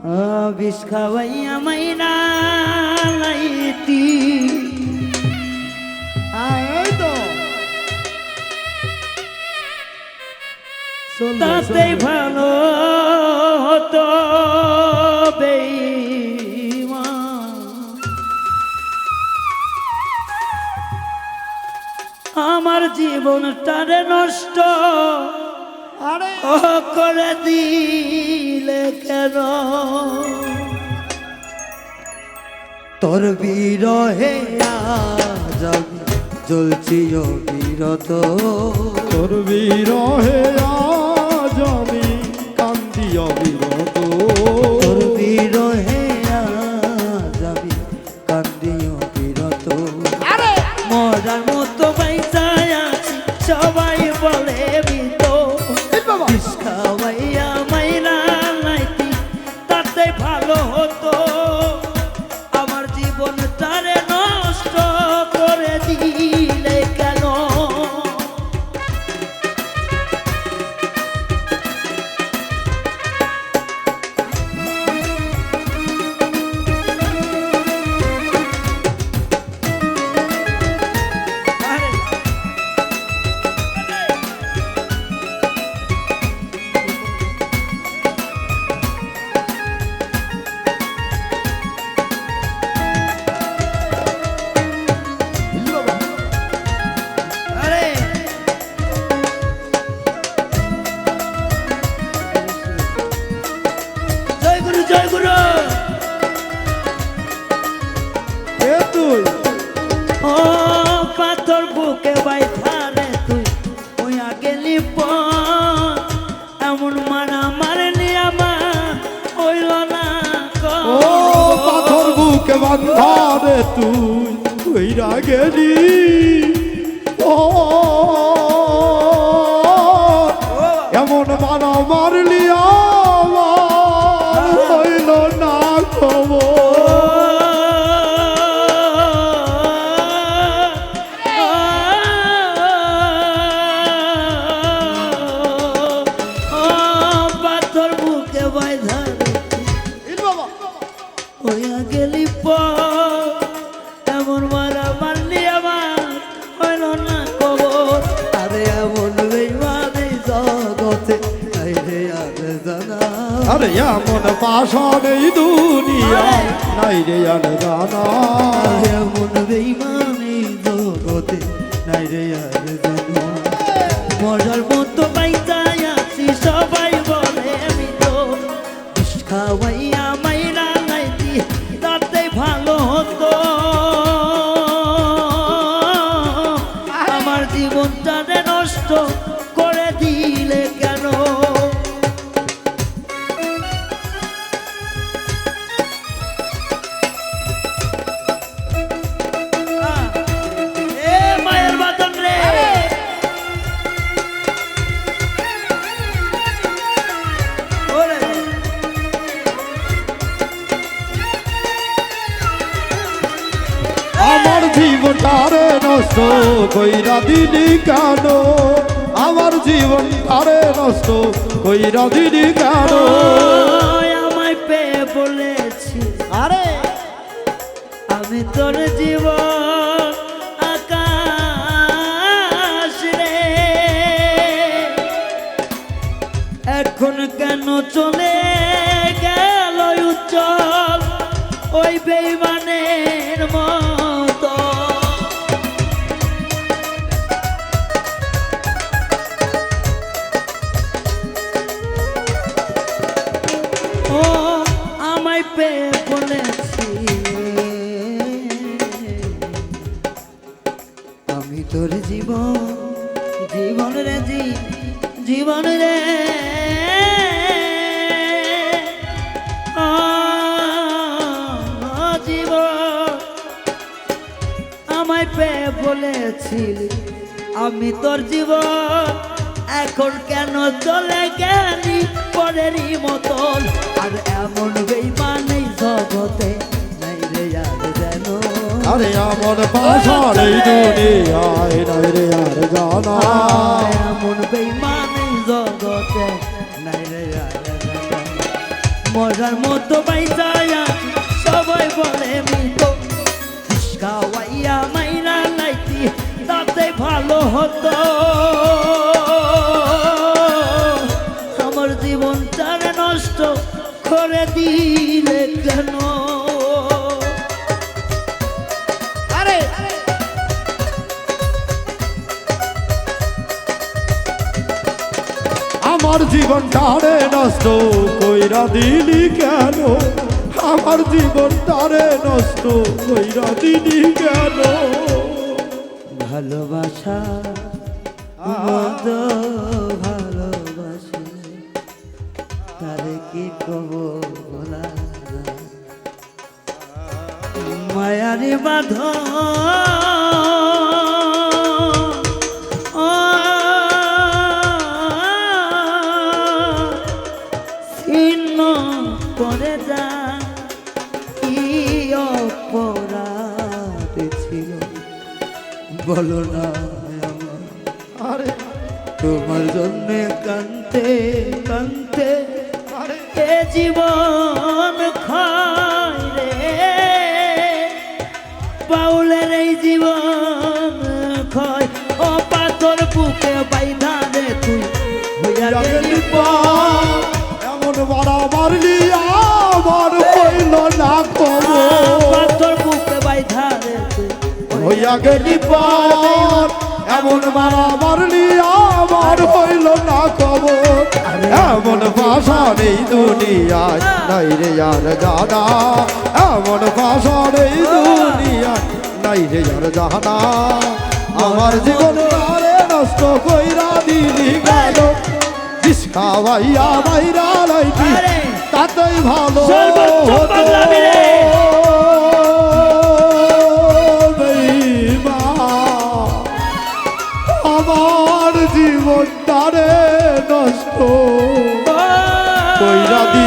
বিষ খাওয়াইয়া মাইনা লাইতি এই তো তাতে ভালো হতো বেঈমান। আমার জীবনটারে নষ্ট আরে করে দিলে কেন? তোর বিরহে আজ আমি জ্বলছি অবিরত, তোর বিরহে আজ আমি কান্দি অবিরত, তোর বিরহে আজ আমি কান্দি অবিরত। মরার মতো বাইচায় আছি সবাই বলে মৃত, বিষ খাওয়াইয়া মাইরা লাইতি তাতে ভালো হতো। আমার জীবনটারে নষ্ট করে দিলে কেন? আরে জয় গুরু জয় গুরু। কে তুই? ও পাথর বুকে বাইথারে তুই ওই গেলি এমন মারা মারলি আমার হইল না ও পাথর বুকে বাঁধা রে তুই কইরা গেলি, ও এমন মারা মারলি আমার হইল না খবর। পাথর বুকে বাইধারে হইয়া গেলি এমন মারা মারলি আমার হইল না খবর। আরে এমন বেইমানি জগতে নাই রে আর জানা, আরে এমন পাষাণ এই দুনিয়ায় নাই রে আর জানা, আরে এমন বেইমানি জগতে নাই রে আর জানা। মরার মতো বাইচায় আছি সবাই বলে আমি তো, বিষ খাওয়াইয়া মাইরা লাইতি তাতে ভালো হতো। আমার জীবনটারে নষ্ট করে দিলে কেন? এ মায়ের বাদন রে, ওরে আমার জীবনটারে নষ্ট কইরা দিলি কেন? আমার জীবনটারে নষ্ট কইরা দিলি কেন? আমায় পেয়ে বলেছি আরে আমি তোর জীবন আকাশ রে, এখন কেন চলে গেল উজ্জ্বল ওই বেইমানের মতো? ও আমায় পেয়ে বলেছি আমি তোর জীবন জীবন রে জীবন রে জীবন আমায় পেয়ে বলেছিলি আমি তোর জীবন, এখন কেন চলে গেলি পরেরই মতন? আর এমন বেইমানি জগতে নাই রে আর যেন, আরে আমার পাষাণ এই দুনিয়ায় নাই রে আর জানা, এমন বেইমানি জগতে নাই রে আর যেন। মরার মতো বাইজায়া সবাই বলে মৃত খাওয়াইয়া মাইরা লাইতি তাতে ভালো হতো আমার জীবনটারে নষ্ট করে দিলে কেন আরে আমার জীবনটারে নষ্ট কইরা দিলি কেন আমার জীবনটারে নষ্ট কইরা দিলি কেন ভালোবাসা মদ ভালোবাসি তারে কি কব বলা যায়? মায়ারি বাঁধ ছিন্ন করে যা কি অপরাধ ছিল বলো না আমার। আরে তোমার জন্য কান্তে কান্তে আরে এ জীবন খায় রে বাউলের এই জীবন খায় ও পাথর বুকে বাইধা রে তুই হইয়া গেলি পার, এমন মারা মারলি আমার হইল না খবর পাথর বুকে বাইধা রে তুই হইয়া গেলি পার, এমন মারা মারলি আমার হইল না খবর এমন ভাষা নেই দুনিয়ায় নাই রে আর জানা এমন ভাষা নেই দুনিয়ায় নাই রে আর জানা আমার জীবন তারে নষ্ট কইরা দিলি গেল বিষ খাওয়াইয়া বাইরা লাইতি আরে তাতেই ভালো সর্বোচ্চ হতো পাগলামি রে। বেঈমান, আমার জীবনটারে নষ্ট কইরা দি